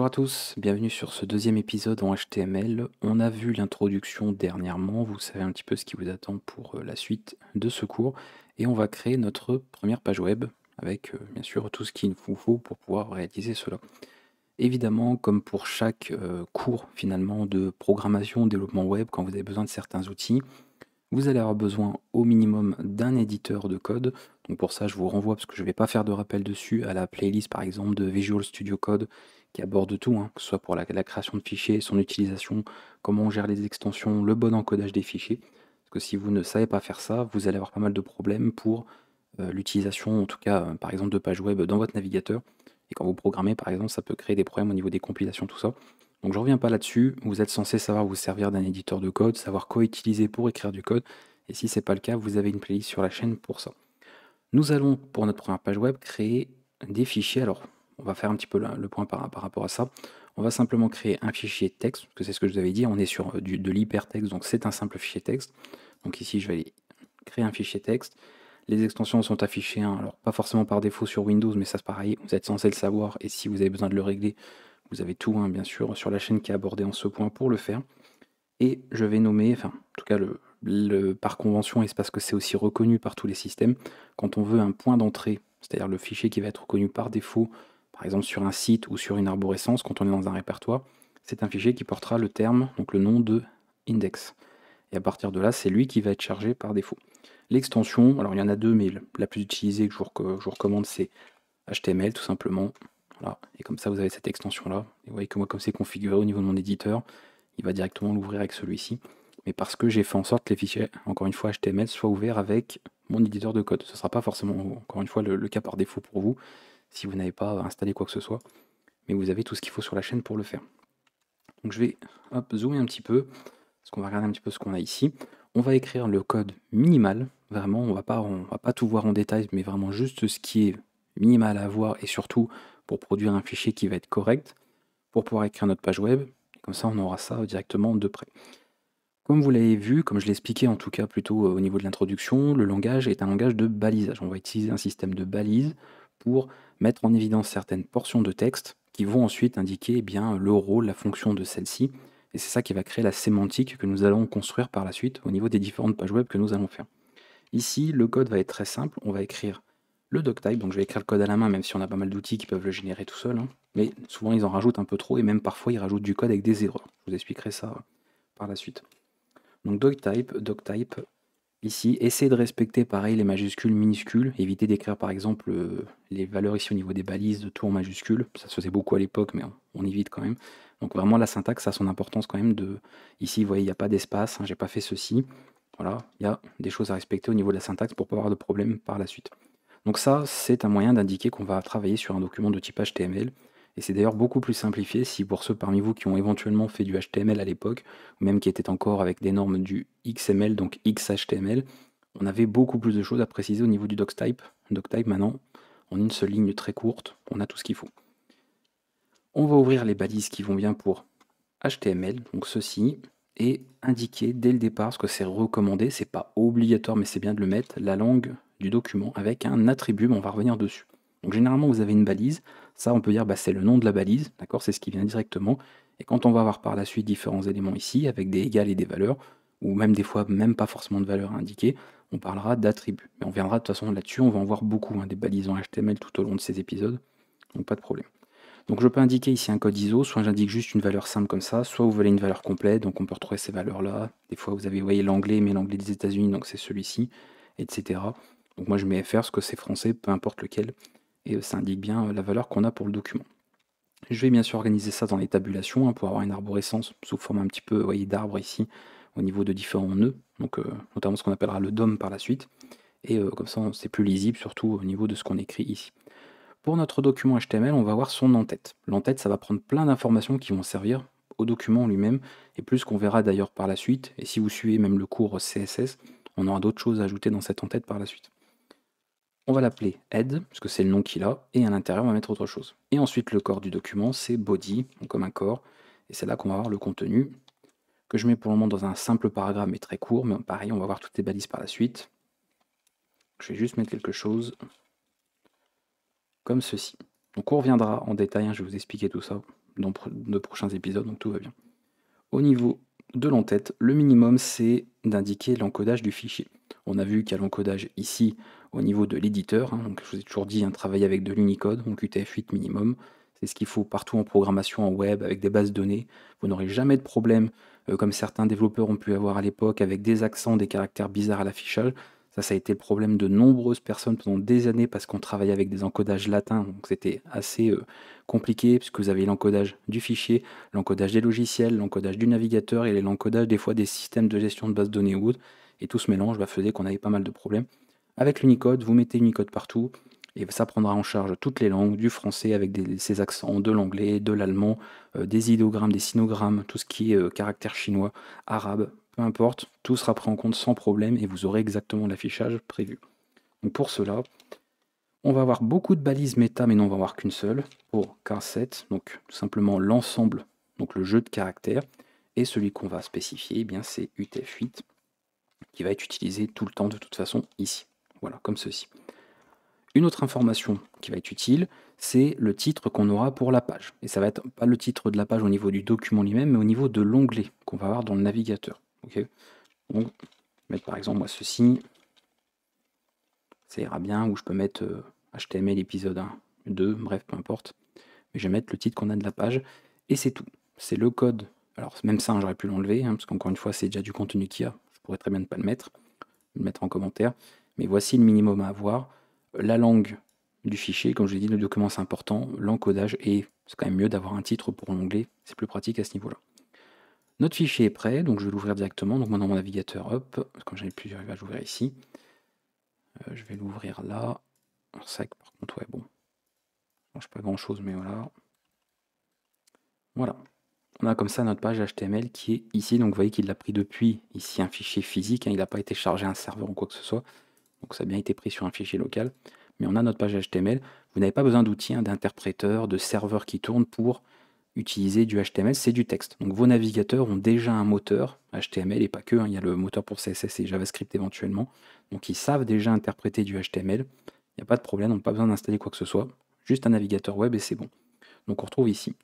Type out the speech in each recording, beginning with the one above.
Bonjour à tous, bienvenue sur ce deuxième épisode en HTML. On a vu l'introduction dernièrement, vous savez un petit peu ce qui vous attend pour la suite de ce cours. Et on va créer notre première page web avec bien sûr tout ce qu'il vous faut pour pouvoir réaliser cela. Évidemment, comme pour chaque cours finalement de programmation, développement web, quand vous avez besoin de certains outils, vous allez avoir besoin au minimum d'un éditeur de code. Donc pour ça, je vous renvoie, parce que je ne vais pas faire de rappel dessus, à la playlist par exemple de Visual Studio Code qui aborde tout, hein, que ce soit pour la création de fichiers, son utilisation, comment on gère les extensions, le bon encodage des fichiers. Parce que si vous ne savez pas faire ça, vous allez avoir pas mal de problèmes pour l'utilisation, en tout cas par exemple de pages web dans votre navigateur. Et quand vous programmez par exemple, ça peut créer des problèmes au niveau des compilations, tout ça. Donc je ne reviens pas là-dessus, vous êtes censé savoir vous servir d'un éditeur de code, savoir quoi utiliser pour écrire du code, et si ce n'est pas le cas, vous avez une playlist sur la chaîne pour ça. Nous allons, pour notre première page web, créer des fichiers. Alors, on va faire un petit peu le point par rapport à ça. On va simplement créer un fichier texte, parce que c'est ce que je vous avais dit, on est sur de l'hypertexte, donc c'est un simple fichier texte. Donc ici, je vais aller créer un fichier texte. Les extensions sont affichées, hein, alors pas forcément par défaut sur Windows, mais ça c'est pareil, vous êtes censé le savoir, et si vous avez besoin de le régler, vous avez tout, hein, bien sûr, sur la chaîne qui est abordée en ce point pour le faire. Et je vais nommer, enfin, en tout cas, par convention, et c'est parce que c'est aussi reconnu par tous les systèmes, quand on veut un point d'entrée, c'est-à-dire le fichier qui va être reconnu par défaut, par exemple sur un site ou sur une arborescence, quand on est dans un répertoire, c'est un fichier qui portera le terme, donc le nom de index. Et à partir de là, c'est lui qui va être chargé par défaut. L'extension, alors il y en a deux, mais la plus utilisée que je vous recommande, c'est HTML tout simplement. Voilà. Et comme ça, vous avez cette extension-là. Et vous voyez que moi, comme c'est configuré au niveau de mon éditeur, il va directement l'ouvrir avec celui-ci. Mais parce que j'ai fait en sorte que les fichiers, encore une fois, HTML, soient ouverts avec mon éditeur de code. Ce ne sera pas forcément, encore une fois, le cas par défaut pour vous, si vous n'avez pas installé quoi que ce soit. Mais vous avez tout ce qu'il faut sur la chaîne pour le faire. Donc je vais zoomer un petit peu, parce qu'on va regarder un petit peu ce qu'on a ici. On va écrire le code minimal, vraiment, on va pas tout voir en détail, mais vraiment juste ce qui est minimal à avoir, et surtout pour produire un fichier qui va être correct, pour pouvoir écrire notre page web. Comme ça, on aura ça directement de près. Comme vous l'avez vu, comme je l'ai expliqué en tout cas plutôt au niveau de l'introduction, le langage est un langage de balisage. On va utiliser un système de balises pour mettre en évidence certaines portions de texte qui vont ensuite indiquer bien, le rôle, la fonction de celle-ci. Et c'est ça qui va créer la sémantique que nous allons construire par la suite au niveau des différentes pages web que nous allons faire. Ici, le code va être très simple. On va écrire le doctype, donc je vais écrire le code à la main, même si on a pas mal d'outils qui peuvent le générer tout seul, hein. Mais souvent ils en rajoutent un peu trop, et même parfois ils rajoutent du code avec des erreurs. Je vous expliquerai ça par la suite. Donc doctype, ici, essayez de respecter pareil les majuscules, minuscules, évitez d'écrire par exemple les valeurs ici au niveau des balises, de tout en majuscules, ça se faisait beaucoup à l'époque, mais on évite quand même. Donc vraiment la syntaxe a son importance quand même de... Ici, vous voyez, il n'y a pas d'espace, hein, j'ai pas fait ceci. Voilà, il y a des choses à respecter au niveau de la syntaxe pour pas avoir de problème par la suite. Donc ça, c'est un moyen d'indiquer qu'on va travailler sur un document de type HTML. Et c'est d'ailleurs beaucoup plus simplifié si pour ceux parmi vous qui ont éventuellement fait du HTML à l'époque, ou même qui étaient encore avec des normes du XML, donc XHTML, on avait beaucoup plus de choses à préciser au niveau du doctype. Doctype maintenant, en une seule ligne très courte, on a tout ce qu'il faut. On va ouvrir les balises qui vont bien pour HTML, donc ceci, et indiquer dès le départ, parce que c'est recommandé, c'est pas obligatoire, mais c'est bien de le mettre, la langue du document avec un attribut, mais on va revenir dessus. Donc généralement, vous avez une balise, ça on peut dire c'est le nom de la balise, d'accord, c'est ce qui vient directement, et quand on va avoir par la suite différents éléments ici, avec des égales et des valeurs, ou même des fois même pas forcément de valeurs indiquées, on parlera d'attributs. Mais on viendra de toute façon là-dessus, on va en voir beaucoup, hein, des balises en HTML tout au long de ces épisodes, donc pas de problème. Donc je peux indiquer ici un code ISO, soit j'indique juste une valeur simple comme ça, soit vous voulez une valeur complète, donc on peut retrouver ces valeurs-là. Des fois vous avez, vous voyez l'anglais, mais l'anglais des États-Unis, donc c'est celui-ci, etc. Donc moi je mets FR, parce que c'est français, peu importe lequel, et ça indique bien la valeur qu'on a pour le document. Je vais bien sûr organiser ça dans les tabulations, hein, pour avoir une arborescence sous forme un petit peu, vous voyez, d'arbre ici, au niveau de différents nœuds, donc notamment ce qu'on appellera le DOM par la suite, et comme ça c'est plus lisible, surtout au niveau de ce qu'on écrit ici. Pour notre document HTML, on va voir son en-tête. L'en-tête, ça va prendre plein d'informations qui vont servir au document lui-même, et plus qu'on verra d'ailleurs par la suite, et si vous suivez même le cours CSS, on aura d'autres choses à ajouter dans cette en-tête par la suite. On va l'appeler head, parce que c'est le nom qu'il a, et à l'intérieur, on va mettre autre chose. Et ensuite, le corps du document, c'est body, donc comme un corps, et c'est là qu'on va avoir le contenu, que je mets pour le moment dans un simple paragraphe, mais très court, mais pareil, on va voir toutes les balises par la suite. Je vais juste mettre quelque chose comme ceci. Donc on reviendra en détail, hein, je vais vous expliquer tout ça dans de prochains épisodes, donc tout va bien. Au niveau de l'entête, le minimum c'est d'indiquer l'encodage du fichier. On a vu qu'il y a l'encodage ici au niveau de l'éditeur, hein, donc je vous ai toujours dit, travailler avec de l'Unicode, donc UTF-8 minimum, c'est ce qu'il faut partout en programmation, en web, avec des bases de données. Vous n'aurez jamais de problème, comme certains développeurs ont pu avoir à l'époque, avec des accents, des caractères bizarres à l'affichage. Ça a été le problème de nombreuses personnes pendant des années parce qu'on travaillait avec des encodages latins, donc c'était assez compliqué puisque vous avez l'encodage du fichier, l'encodage des logiciels, l'encodage du navigateur et l'encodage des fois des systèmes de gestion de base de données ou autres. Et tout ce mélange faisait qu'on avait pas mal de problèmes. Avec l'Unicode, vous mettez Unicode partout et ça prendra en charge toutes les langues, du français avec ses accents, de l'anglais, de l'allemand, des idéogrammes, des sinogrammes, tout ce qui est caractère chinois, arabe, peu importe, tout sera pris en compte sans problème et vous aurez exactement l'affichage prévu. Donc pour cela, on va avoir beaucoup de balises méta, mais non, on va avoir qu'une seule pour car7, donc tout simplement l'ensemble, donc le jeu de caractères, et celui qu'on va spécifier, eh bien c'est UTF-8, qui va être utilisé tout le temps de toute façon ici. Voilà, comme ceci. Une autre information qui va être utile, c'est le titre qu'on aura pour la page. Et ça va être pas le titre de la page au niveau du document lui-même, mais au niveau de l'onglet qu'on va avoir dans le navigateur. Okay, donc, je vais mettre par exemple moi ceci, ça ira bien, ou je peux mettre HTML épisode 1, 2, bref, peu importe. Mais je vais mettre le titre qu'on a de la page, et c'est tout. C'est le code. Alors même ça, j'aurais pu l'enlever, parce qu'encore une fois, c'est déjà du contenu qu'il y a. Je pourrais très bien ne pas le mettre en commentaire. Mais voici le minimum à avoir. La langue du fichier, comme je l'ai dit, le document c'est important, l'encodage, et c'est quand même mieux d'avoir un titre pour l'onglet, c'est plus pratique à ce niveau-là. Notre fichier est prêt, donc je vais l'ouvrir directement. Donc moi dans mon navigateur, hop, quand j'en ai plusieurs, il va l'ouvrir ici. Je vais l'ouvrir là. C'est vrai que par contre, ouais, bon, ça change pas grand-chose, mais voilà. Voilà. On a comme ça notre page HTML qui est ici. Donc vous voyez qu'il l'a pris depuis ici un fichier physique, il n'a pas été chargé à un serveur ou quoi que ce soit. Donc ça a bien été pris sur un fichier local. Mais on a notre page HTML. Vous n'avez pas besoin d'outils, d'interpréteurs, de serveurs qui tournent pour utiliser du HTML, c'est du texte. Donc vos navigateurs ont déjà un moteur HTML et pas que, il y a le moteur pour CSS et JavaScript éventuellement. Donc ils savent déjà interpréter du HTML. Il n'y a pas de problème, on n'a pas besoin d'installer quoi que ce soit. Juste un navigateur web et c'est bon. Donc on retrouve ici.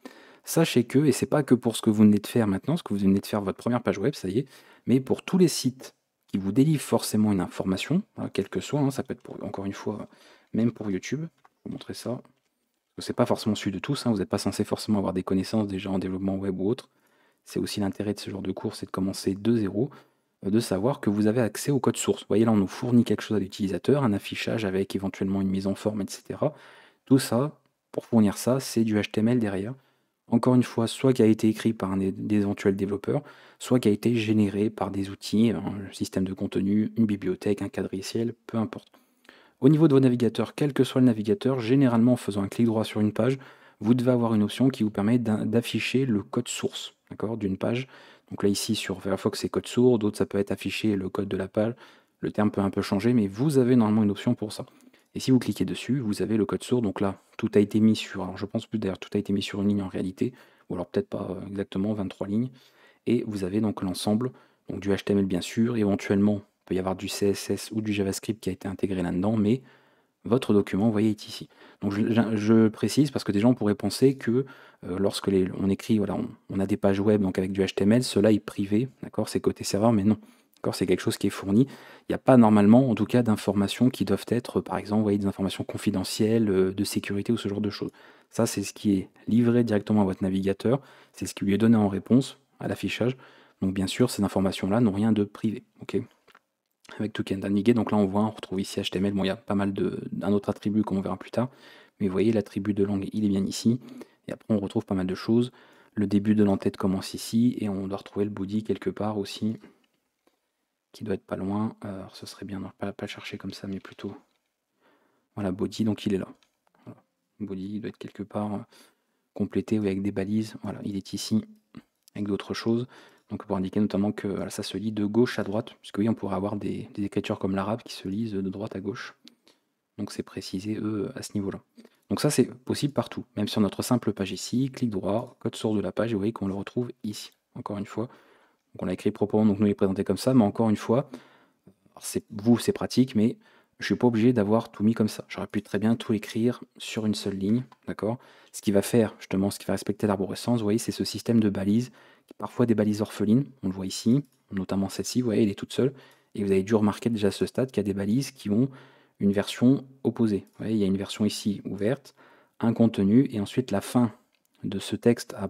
Sachez que, et c'est pas que pour ce que vous venez de faire maintenant, ce que vous venez de faire votre première page web, ça y est, mais pour tous les sites qui vous délivrent forcément une information, quelle que soit, ça peut être pour, encore une fois, même pour YouTube, je vais vous montrer ça. C'est pas forcément celui de tous, vous n'êtes pas censé forcément avoir des connaissances déjà en développement web ou autre. C'est aussi l'intérêt de ce genre de cours, c'est de commencer de zéro, de savoir que vous avez accès au code source. Vous voyez là, on nous fournit quelque chose à l'utilisateur, un affichage avec éventuellement une mise en forme, etc. Tout ça, pour fournir ça, c'est du HTML derrière. Encore une fois, soit qui a été écrit par des éventuels développeurs, soit qui a été généré par des outils, un système de contenu, une bibliothèque, un cadriciel, peu importe. Au niveau de vos navigateurs, quel que soit le navigateur, généralement en faisant un clic droit sur une page, vous devez avoir une option qui vous permet d'afficher le code source d'une page. Donc là ici sur Firefox c'est code source, d'autres ça peut être afficher le code de la page, le terme peut un peu changer, mais vous avez normalement une option pour ça. Et si vous cliquez dessus, vous avez le code source, donc là tout a été mis sur, alors je pense plus d'ailleurs tout a été mis sur une ligne en réalité, ou alors peut-être pas exactement 23 lignes, et vous avez donc l'ensemble, donc du HTML bien sûr, éventuellement il peut y avoir du CSS ou du JavaScript qui a été intégré là-dedans, mais votre document, vous voyez, est ici. Donc je précise parce que des gens pourraient penser que lorsque on écrit, voilà, on a des pages web donc avec du HTML, cela est privé, d'accord, c'est côté serveur, mais non. C'est quelque chose qui est fourni. Il n'y a pas normalement, en tout cas, d'informations qui doivent être, par exemple, vous voyez, des informations confidentielles, de sécurité ou ce genre de choses. Ça, c'est ce qui est livré directement à votre navigateur, c'est ce qui lui est donné en réponse à l'affichage. Donc bien sûr, ces informations-là n'ont rien de privé. Ok, avec Token Navigate, donc là on voit, on retrouve ici HTML, bon il y a pas mal d'un autre attribut qu'on verra plus tard, mais vous voyez l'attribut de langue il est bien ici, et après on retrouve pas mal de choses, le début de l'entête commence ici, et on doit retrouver le body quelque part aussi, qui doit être pas loin, alors ce serait bien, non, pas le chercher comme ça, mais plutôt, voilà body, donc il est là, voilà. Body il doit être quelque part complété avec des balises, voilà, il est ici, avec d'autres choses, donc pour indiquer notamment que voilà, ça se lit de gauche à droite, puisque oui, on pourrait avoir des écritures comme l'arabe qui se lisent de droite à gauche. Donc c'est précisé, eux, à ce niveau-là. Donc ça, c'est possible partout, même sur notre simple page ici, clic droit, code source de la page, et vous voyez qu'on le retrouve ici, encore une fois. Donc on l'a écrit proprement, donc nous il est présenté comme ça, mais encore une fois, c'est pratique, mais je suis pas obligé d'avoir tout mis comme ça. J'aurais pu très bien tout écrire sur une seule ligne, d'accord? Ce qui va faire, justement, ce qui va respecter l'arborescence, vous voyez, c'est ce système de balises, parfois des balises orphelines, on le voit ici, notamment celle-ci, vous voyez, elle est toute seule, et vous avez dû remarquer déjà à ce stade qu'il y a des balises qui ont une version opposée. Vous voyez, il y a une version ici ouverte, un contenu, et ensuite la fin de ce texte à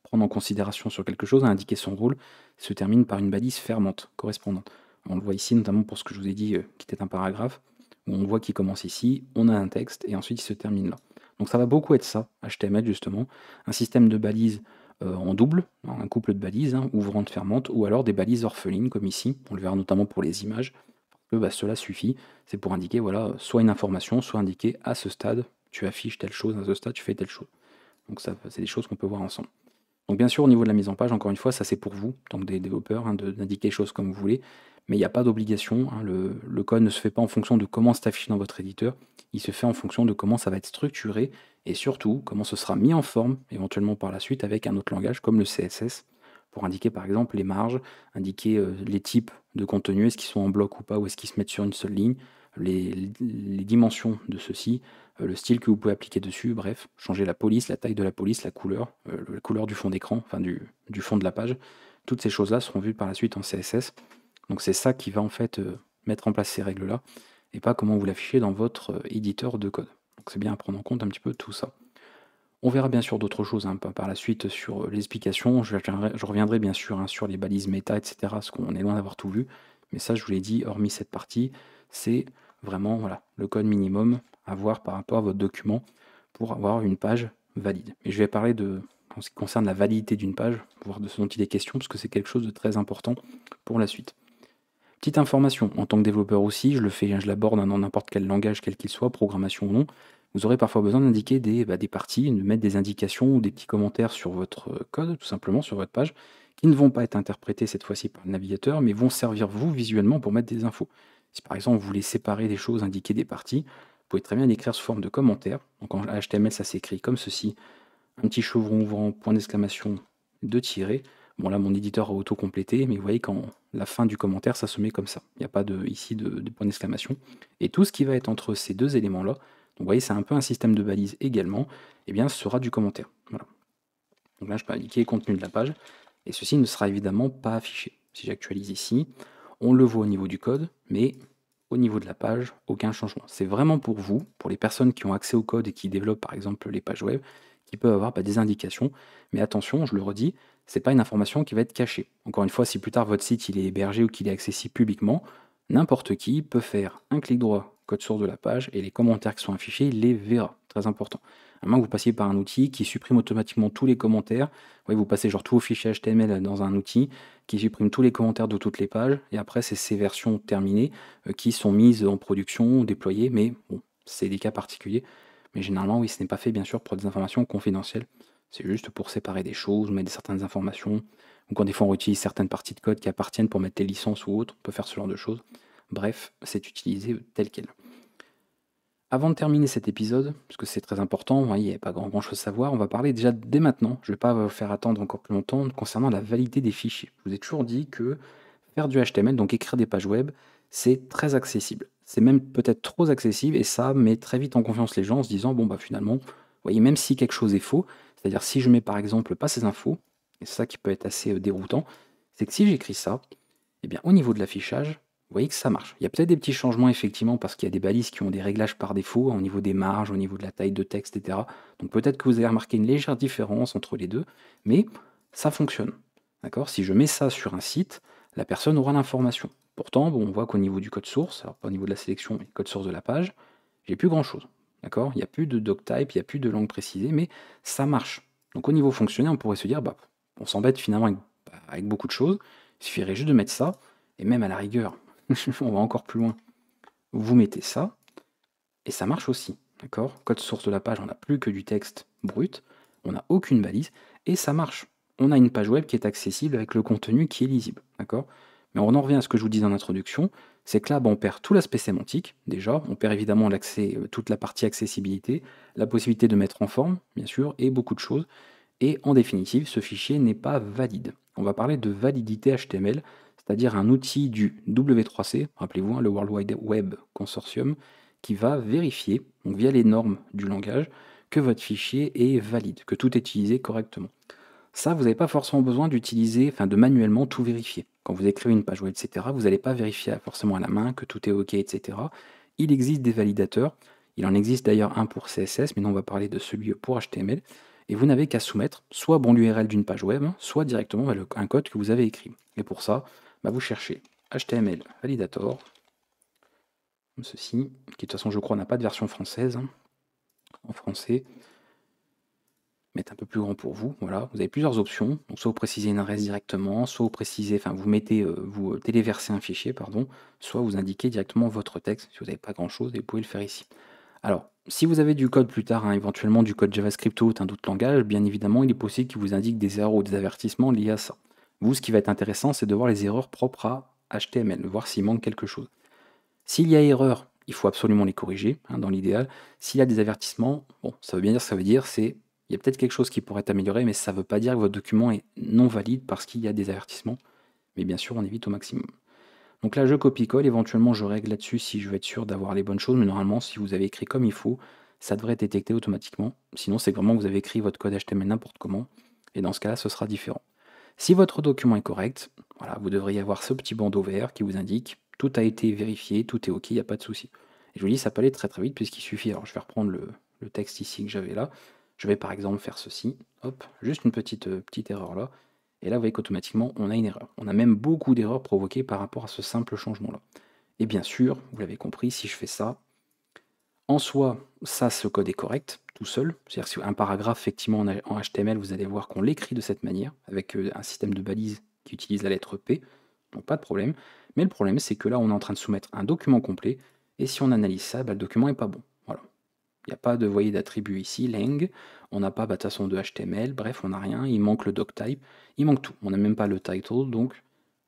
prendre en considération sur quelque chose, à indiquer son rôle, se termine par une balise fermante, correspondante. On le voit ici, notamment pour ce que je vous ai dit, qui était un paragraphe, où on voit qu'il commence ici, on a un texte, et ensuite il se termine là. Donc ça va beaucoup être ça, HTML justement, un système de balises en double, un couple de balises, ouvrantes, fermantes, ou alors des balises orphelines, comme ici, on le verra notamment pour les images, que cela suffit, c'est pour indiquer, voilà, soit une information, soit indiquer à ce stade, tu affiches telle chose, à ce stade, tu fais telle chose. Donc ça, c'est des choses qu'on peut voir ensemble. Donc bien sûr, au niveau de la mise en page, encore une fois, ça c'est pour vous, tant que des développeurs, d'indiquer les choses comme vous voulez, mais il n'y a pas d'obligation, le code ne se fait pas en fonction de comment c'est affiché dans votre éditeur, il se fait en fonction de comment ça va être structuré, et surtout, comment ce sera mis en forme, éventuellement par la suite, avec un autre langage comme le CSS, pour indiquer par exemple les marges, indiquer les types de contenu, est-ce qu'ils sont en bloc ou pas, ou est-ce qu'ils se mettent sur une seule ligne, les dimensions de ceci, le style que vous pouvez appliquer dessus, bref, changer la police, la taille de la police, la couleur du fond d'écran, enfin du fond de la page. Toutes ces choses-là seront vues par la suite en CSS. Donc c'est ça qui va en fait mettre en place ces règles-là, et pas comment vous l'affichez dans votre éditeur de code. Donc c'est bien à prendre en compte un petit peu tout ça. On verra bien sûr d'autres choses par la suite sur l'explication. Je reviendrai bien sûr sur les balises méta, etc. Parce qu'on est loin d'avoir tout vu. Mais ça, je vous l'ai dit, hormis cette partie, c'est vraiment voilà, le code minimum à voir par rapport à votre document pour avoir une page valide. Et je vais parler en ce qui concerne la validité d'une page, voir de ce dont il est question, parce que c'est quelque chose de très important pour la suite. Petite information, en tant que développeur aussi, je l'aborde dans n'importe quel langage, quel qu'il soit, programmation ou non, vous aurez parfois besoin d'indiquer des parties, de mettre des indications ou des petits commentaires sur votre code, tout simplement sur votre page, qui ne vont pas être interprétés cette fois-ci par le navigateur, mais vont servir vous visuellement pour mettre des infos. Si par exemple vous voulez séparer des choses, indiquer des parties, vous pouvez très bien l'écrire sous forme de commentaire. Donc en HTML, ça s'écrit comme ceci, un petit chevron ouvrant, point d'exclamation, deux tirets. Bon là mon éditeur a auto-complété, mais vous voyez quand la fin du commentaire ça se met comme ça. Il n'y a pas ici de point d'exclamation. Et tout ce qui va être entre ces deux éléments-là, donc vous voyez c'est un peu un système de balise également, et bien ce sera du commentaire. Voilà. Donc là je peux indiquer le contenu de la page, et ceci ne sera évidemment pas affiché. Si j'actualise ici, on le voit au niveau du code, mais au niveau de la page, aucun changement. C'est vraiment pour vous, pour les personnes qui ont accès au code et qui développent par exemple les pages web, qui peuvent avoir des indications. Mais attention, je le redis, c'est pas une information qui va être cachée. Encore une fois, si plus tard votre site il est hébergé ou qu'il est accessible publiquement, n'importe qui peut faire un clic droit, code source de la page, et les commentaires qui sont affichés, il les verra. Très important. À moins que vous passiez par un outil qui supprime automatiquement tous les commentaires. Vous passez genre tout au fichier HTML dans un outil qui supprime tous les commentaires de toutes les pages, et après c'est ces versions terminées qui sont mises en production, déployées, mais bon, c'est des cas particuliers. Mais généralement, oui, ce n'est pas fait bien sûr pour des informations confidentielles. C'est juste pour séparer des choses, mettre certaines informations, ou quand des fois on utilise certaines parties de code qui appartiennent pour mettre les licences ou autres, on peut faire ce genre de choses. Bref, c'est utilisé tel quel. Avant de terminer cet épisode, parce que c'est très important, il n'y a pas grand chose à savoir, on va parler déjà dès maintenant, je ne vais pas vous faire attendre encore plus longtemps, concernant la validité des fichiers. Je vous ai toujours dit que faire du HTML, donc écrire des pages web, c'est très accessible. C'est même peut-être trop accessible et ça met très vite en confiance les gens en se disant, bon bah finalement, vous voyez, même si quelque chose est faux, c'est-à-dire si je mets par exemple pas ces infos, et c'est ça qui peut être assez déroutant, c'est que si j'écris ça, eh bien au niveau de l'affichage, vous voyez que ça marche. Il y a peut-être des petits changements effectivement parce qu'il y a des balises qui ont des réglages par défaut au niveau des marges, au niveau de la taille de texte, etc. Donc peut-être que vous avez remarqué une légère différence entre les deux, mais ça fonctionne. D'accord? Si je mets ça sur un site, la personne aura l'information. Pourtant, bon, on voit qu'au niveau du code source, alors pas au niveau de la sélection, mais code source de la page, j'ai plus grand-chose. D'accord? Il n'y a plus de doctype, il n'y a plus de langue précisée, mais ça marche. Donc au niveau fonctionnel, on pourrait se dire, bah, on s'embête finalement avec beaucoup de choses, il suffirait juste de mettre ça, et même à la rigueur, on va encore plus loin. Vous mettez ça, et ça marche aussi. D'accord? Code source de la page, on n'a plus que du texte brut, on n'a aucune balise, et ça marche. On a une page web qui est accessible avec le contenu qui est lisible. D'accord? Mais on en revient à ce que je vous disais en introduction, c'est que là, on perd tout l'aspect sémantique, déjà, on perd évidemment l'accès, toute la partie accessibilité, la possibilité de mettre en forme, bien sûr, et beaucoup de choses. Et en définitive, ce fichier n'est pas valide. On va parler de validité HTML, c'est-à-dire un outil du W3C, rappelez-vous, hein, le World Wide Web Consortium, qui va vérifier, donc via les normes du langage, que votre fichier est valide, que tout est utilisé correctement. Ça, vous n'avez pas forcément besoin d'utiliser, enfin de manuellement tout vérifier. Quand vous écrivez une page web, etc., vous n'allez pas vérifier forcément à la main que tout est OK, etc. Il existe des validateurs. Il en existe d'ailleurs un pour CSS, mais nous on va parler de celui pour HTML. Et vous n'avez qu'à soumettre soit bon l'URL d'une page web, soit directement un code que vous avez écrit. Et pour ça, vous cherchez HTML validator, comme ceci, qui de toute façon je crois n'a pas de version française, en français. Mettre un peu plus grand pour vous, voilà, vous avez plusieurs options, donc soit vous précisez une adresse directement, soit vous précisez, enfin vous mettez, vous téléversez un fichier, pardon, soit vous indiquez directement votre texte, si vous n'avez pas grand chose, et vous pouvez le faire ici. Alors, si vous avez du code plus tard, hein, éventuellement du code JavaScript ou un autre langage, bien évidemment, il est possible qu'il vous indique des erreurs ou des avertissements liés à ça. Vous, ce qui va être intéressant, c'est de voir les erreurs propres à HTML, voir s'il manque quelque chose. S'il y a erreur, il faut absolument les corriger, hein, dans l'idéal. S'il y a des avertissements, bon, ça veut bien dire ce que ça veut dire, c'est il y a peut-être quelque chose qui pourrait être amélioré, mais ça ne veut pas dire que votre document est non valide parce qu'il y a des avertissements. Mais bien sûr, on évite au maximum. Donc là, je copie-colle, éventuellement je règle là-dessus si je veux être sûr d'avoir les bonnes choses, mais normalement, si vous avez écrit comme il faut, ça devrait être détecté automatiquement. Sinon, c'est vraiment que vous avez écrit votre code HTML n'importe comment, et dans ce cas-là, ce sera différent. Si votre document est correct, voilà, vous devriez avoir ce petit bandeau vert qui vous indique tout a été vérifié, tout est OK, il n'y a pas de souci. Et je vous dis, ça peut aller très très vite puisqu'il suffit, alors je vais reprendre le texte ici que j'avais là, je vais par exemple faire ceci, hop, juste une petite erreur là, et là vous voyez qu'automatiquement on a une erreur. On a même beaucoup d'erreurs provoquées par rapport à ce simple changement là. Et bien sûr, vous l'avez compris, si je fais ça, en soi, ça, ce code est correct, tout seul. C'est-à-dire si un paragraphe, effectivement, en HTML, vous allez voir qu'on l'écrit de cette manière, avec un système de balises qui utilise la lettre P, donc pas de problème. Mais le problème, c'est que là, on est en train de soumettre un document complet, et si on analyse ça, le document n'est pas bon. Voilà. Il n'y a pas de, voyez, d'attribut ici, lang, on n'a pas, de toute façon, de HTML, bref, on n'a rien, il manque le doctype, il manque tout. On n'a même pas le title, donc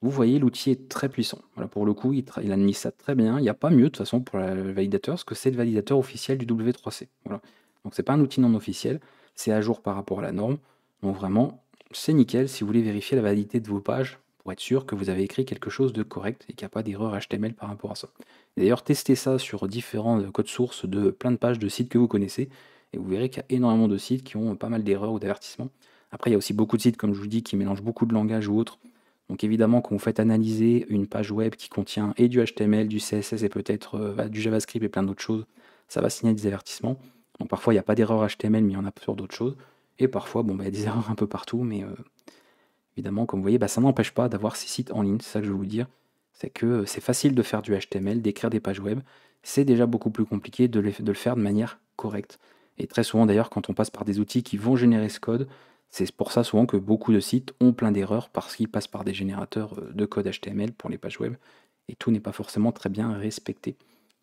vous voyez, l'outil est très puissant. Voilà, pour le coup, il administre ça très bien. Il n'y a pas mieux de toute façon pour le validateur, parce que c'est le validateur officiel du W3C. Voilà. Donc c'est pas un outil non officiel, c'est à jour par rapport à la norme. Donc vraiment, c'est nickel si vous voulez vérifier la validité de vos pages pour être sûr que vous avez écrit quelque chose de correct et qu'il n'y a pas d'erreur HTML par rapport à ça. Et d'ailleurs, testez ça sur différents codes sources de plein de pages de sites que vous connaissez, et vous verrez qu'il y a énormément de sites qui ont pas mal d'erreurs ou d'avertissements. Après, il y a aussi beaucoup de sites, comme je vous dis, qui mélangent beaucoup de langages ou autres. Donc évidemment, quand vous faites analyser une page web qui contient et du HTML, du CSS et peut-être du JavaScript et plein d'autres choses, ça va signaler des avertissements. Donc parfois, il n'y a pas d'erreur HTML, mais il y en a sur d'autres choses. Et parfois, bon, il y a des erreurs un peu partout, mais évidemment, comme vous voyez, ça n'empêche pas d'avoir ces sites en ligne, c'est ça que je veux vous dire. C'est que c'est facile de faire du HTML, d'écrire des pages web. C'est déjà beaucoup plus compliqué de le faire de manière correcte. Et très souvent, d'ailleurs, quand on passe par des outils qui vont générer ce code, c'est pour ça souvent que beaucoup de sites ont plein d'erreurs parce qu'ils passent par des générateurs de code HTML pour les pages web. Et tout n'est pas forcément très bien respecté.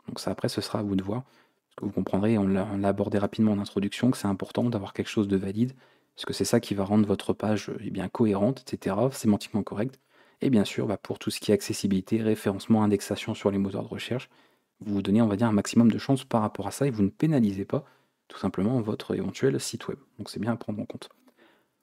Donc ça, après, ce sera à vous de voir. Parce que vous comprendrez, on l'a abordé rapidement en introduction, que c'est important d'avoir quelque chose de valide, parce que c'est ça qui va rendre votre page bien, cohérente, etc., sémantiquement correcte. Et bien sûr, pour tout ce qui est accessibilité, référencement, indexation sur les moteurs de recherche, vous vous donnez, on va dire, un maximum de chances par rapport à ça et vous ne pénalisez pas tout simplement votre éventuel site web. Donc c'est bien à prendre en compte.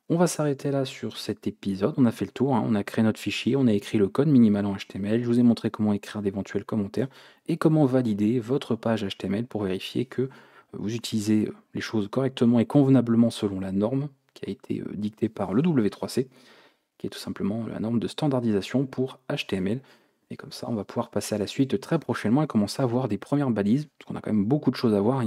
On va s'arrêter là sur cet épisode. On a fait le tour, hein. On a créé notre fichier, on a écrit le code minimal en HTML. Je vous ai montré comment écrire d'éventuels commentaires et comment valider votre page HTML pour vérifier que vous utilisez les choses correctement et convenablement selon la norme qui a été dictée par le W3C, qui est tout simplement la norme de standardisation pour HTML. Et comme ça, on va pouvoir passer à la suite très prochainement et commencer à voir des premières balises, parce qu'on a quand même beaucoup de choses à voir.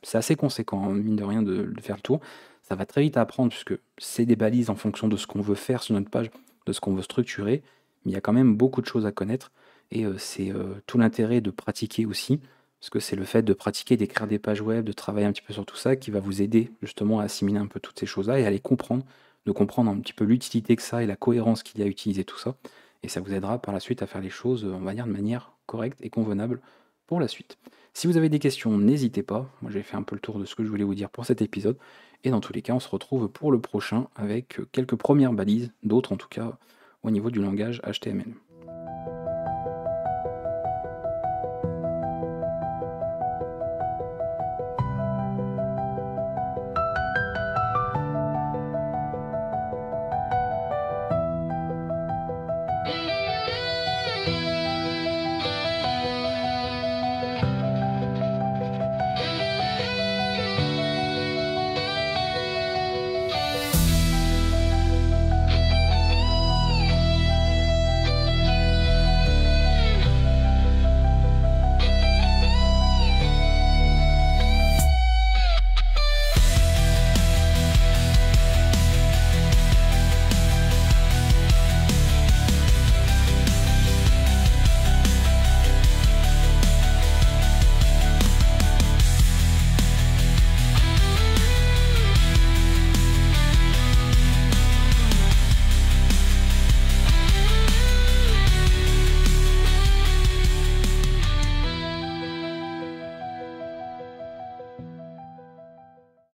C'est assez conséquent, hein, mine de rien, de faire le tour. Ça va très vite à apprendre, puisque c'est des balises en fonction de ce qu'on veut faire sur notre page, de ce qu'on veut structurer, mais il y a quand même beaucoup de choses à connaître, et c'est tout l'intérêt de pratiquer aussi, parce que c'est le fait de pratiquer, d'écrire des pages web, de travailler un petit peu sur tout ça, qui va vous aider justement à assimiler un peu toutes ces choses-là et à les comprendre, de comprendre un petit peu l'utilité que ça et la cohérence qu'il y a à utiliser tout ça. Et ça vous aidera par la suite à faire les choses, on va dire, de manière correcte et convenable pour la suite. Si vous avez des questions, n'hésitez pas. Moi, j'ai fait un peu le tour de ce que je voulais vous dire pour cet épisode. Et dans tous les cas, on se retrouve pour le prochain avec quelques premières balises, d'autres en tout cas, au niveau du langage HTML.